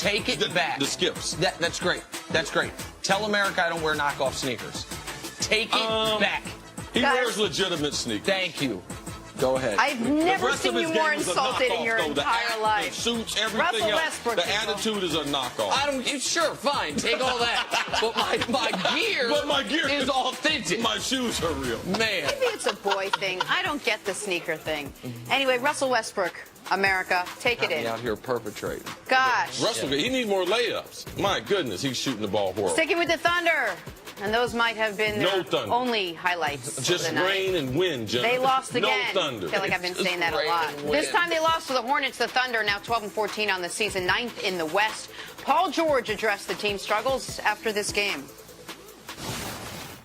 Take it back. The skips. That's great. That's great. Tell America I don't wear knockoff sneakers. Take it back. He wears legitimate sneakers. Thank you. Go ahead. I've never seen you more insulted in your entire life. The suits, everything Russell else. Westbrook, the attitude is a knockoff. I don't. Sure, fine. Take all that. But my gear is authentic. My shoes are real. Man. Maybe it's a boy thing. I don't get the sneaker thing. Anyway, Russell Westbrook, America, take it in. Out here perpetrating. Gosh. Russell, he needs more layups. My goodness, he's shooting the ball horrible. Sticking with the Thunder. And those might have been their Thunder. only highlights Just of the night. Rain and wind, Jennifer. They lost again. No thunder. I feel like I've been saying that a rain lot. and wind. This time they lost to the Hornets. The Thunder are now 12-14 on the season, 9th in the West. Paul George addressed the team's struggles after this game.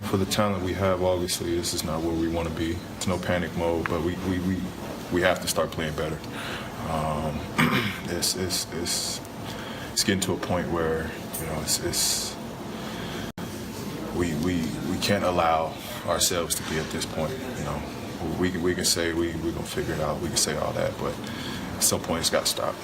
For the talent we have, obviously, this is not where we want to be. It's no panic mode, but we have to start playing better. It's getting to a point where, you know, we can't allow ourselves to be at this point. You know, we can say we're gonna figure it out. We can say all that, but at some point it's got to stop.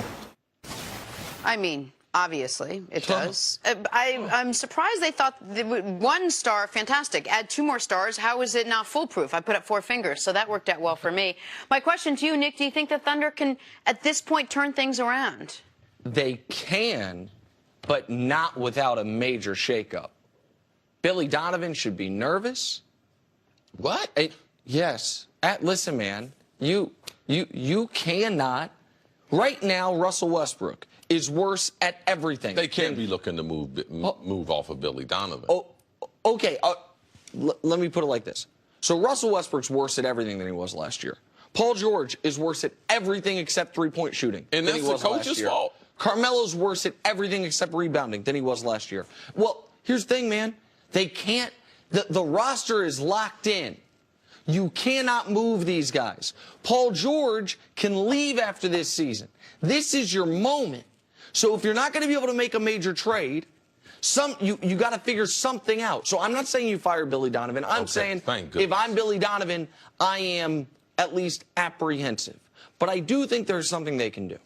I mean, obviously it does. I'm surprised they thought one star, fantastic. Add 2 more stars. How is it not foolproof? I put up 4 fingers, so that worked out well for me. My question to you, Nick, do you think the Thunder can, at this point, turn things around? They can, but not without a major shakeup. Billy Donovan should be nervous. What? Yes. Listen, man, you cannot. Right now, Russell Westbrook is worse at everything. They can't be looking to move off of Billy Donovan. Oh, okay. Let me put it like this. So Russell Westbrook's worse at everything than he was last year. Paul George is worse at everything except three-point shooting. And that's the coach's fault. Carmelo's worse at everything except rebounding than he was last year. Well, here's the thing, man. They can't. The roster is locked in. You cannot move these guys. Paul George can leave after this season. This is your moment. So if you're not going to be able to make a major trade, you got to figure something out. So I'm not saying you fire Billy Donovan. I'm saying if I'm Billy Donovan, I am at least apprehensive. But I do think there's something they can do.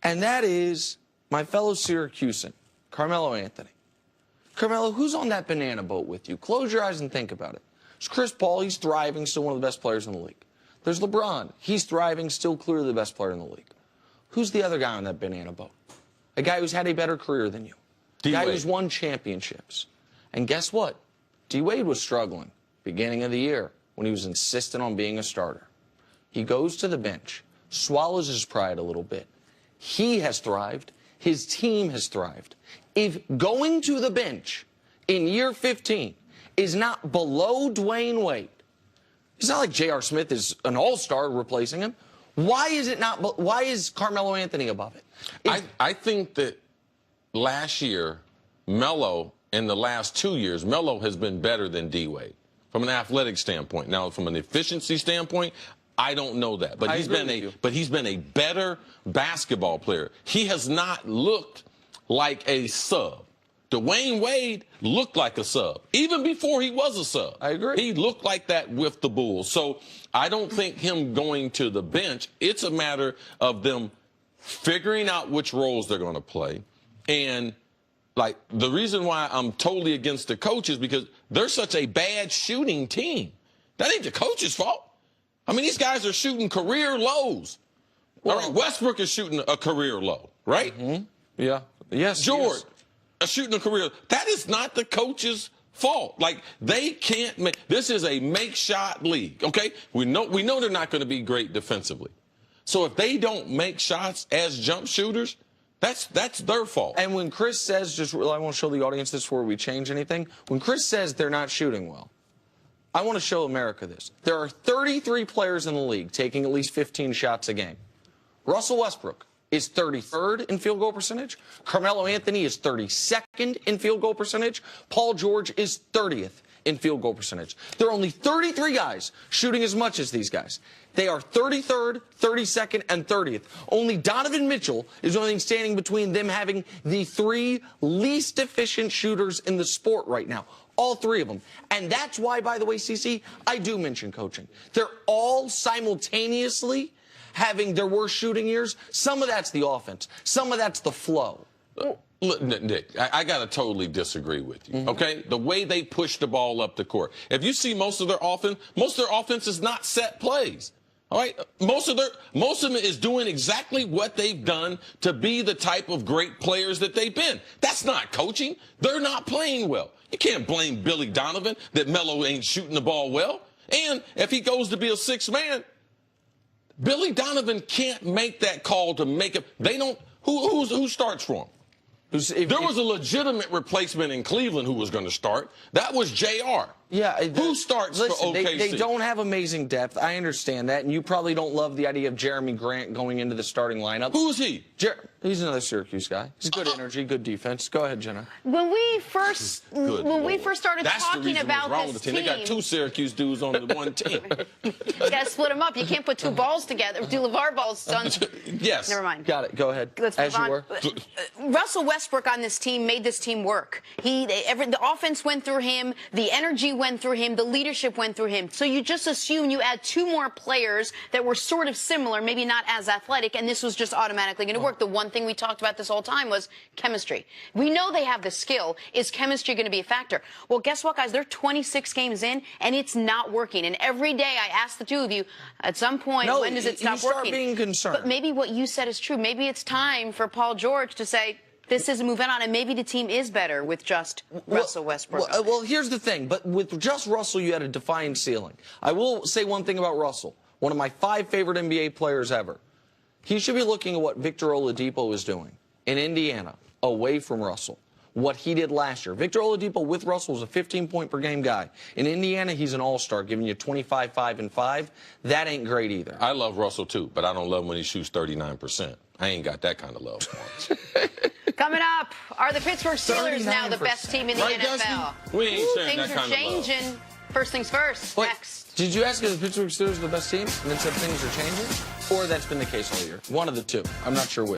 And that is my fellow Syracusan, Carmelo Anthony. Carmelo, who's on that banana boat with you? Close your eyes and think about it. There's Chris Paul. He's thriving, still one of the best players in the league. There's LeBron. He's thriving, still clearly the best player in the league. Who's the other guy on that banana boat? A guy who's had a better career than you. A guy who's won championships. And guess what? D-Wade was struggling beginning of the year when he was insistent on being a starter. He goes to the bench, swallows his pride a little bit. He has thrived. His team has thrived. If going to the bench in year 15 is not below Dwayne Wade, it's not like J.R. Smith is an all-star replacing him. Why is it not? Why is Carmelo Anthony above it? I think that last year, Melo, in the last 2 years, Melo has been better than D-Wade from an athletic standpoint. Now, from an efficiency standpoint, I don't know that, but he's been a better basketball player. He has not looked like a sub. Dwayne Wade looked like a sub, even before he was a sub. I agree. He looked like that with the Bulls. So I don't think him going to the bench, it's a matter of them figuring out which roles they're going to play. And, like, the reason why I'm totally against the coach is because they're such a bad shooting team. That ain't the coach's fault. I mean, these guys are shooting career lows. Well, all right, Westbrook is shooting a career low, right? Mm-hmm. Yeah. Yes. George is shooting a career. That is not the coach's fault. Like, they can't make. This is a make-shot league, okay? We know they're not going to be great defensively. So if they don't make shots as jump shooters, that's their fault. And when Chris says, I won't show the audience this before we change anything. When Chris says they're not shooting well, I want to show America this. There are 33 players in the league taking at least 15 shots a game. Russell Westbrook is 33rd in field goal percentage. Carmelo Anthony is 32nd in field goal percentage. Paul George is 30th in field goal percentage. There are only 33 guys shooting as much as these guys. They are 33rd, 32nd, and 30th. Only Donovan Mitchell is the only thing standing between them having the 3 least efficient shooters in the sport right now. All 3 of them. And that's why, by the way, CC, I do mention coaching. They're all simultaneously having their worst shooting years. Some of that's the offense. Some of that's the flow. Look, Nick, I got to totally disagree with you, okay? The way they push the ball up the court. If you see most of their offense is not set plays. All right? Most of them is doing exactly what they've done to be the type of great players that they've been. That's not coaching. They're not playing well. You can't blame Billy Donovan that Melo ain't shooting the ball well. And if he goes to be a sixth man, Billy Donovan can't make that call to make it. They don't. Who starts for him? There was a legitimate replacement in Cleveland who was going to start. That was JR. Yeah. Who starts for OKC? They don't have amazing depth. I understand that. And you probably don't love the idea of Jeremy Grant going into the starting lineup. Who is he? He's another Syracuse guy. He's good energy, good defense. Go ahead, Jenna. When we first started talking about this team, they got two Syracuse dudes on the one team. You got to split them up. You can't put two balls together. Two LeVar balls done. Yes. Never mind. Got it. Go ahead. Let's move on. Russell Westbrook on this team made this team work. The offense went through him. The energy went through him. The leadership went through him. So you just assume you add two more players that were sort of similar, maybe not as athletic, and this was just automatically going to work. The one thing we talked about this whole time was chemistry. We know they have the skill. Is chemistry going to be a factor? Well, guess what, guys? They're 26 games in, and it's not working. And every day I ask the two of you, at some point, when does it stop you start working? being concerned. But maybe what you said is true. Maybe it's time for Paul George to say, this is moving on, and maybe the team is better with just Russell Westbrook. Well, here's the thing. But with just Russell, you had a defined ceiling. I will say one thing about Russell. One of my 5 favorite NBA players ever. He should be looking at what Victor Oladipo is doing in Indiana, away from Russell. What he did last year. Victor Oladipo with Russell was a 15-point-per-game guy. In Indiana, he's an all-star, giving you 25, 5, and 5. That ain't great either. I love Russell, too, but I don't love him when he shoots 39%. I ain't got that kind of love for him. Coming up, are the Pittsburgh Steelers now the 39%. best team in the Right, NFL? Dusty? We ain't sharing Things that are kind of love. changing. First things first. Wait, Next. did you ask if the Pittsburgh Steelers are the best team and then said things are changing? Or that's been the case all year? One of the two. I'm not sure which.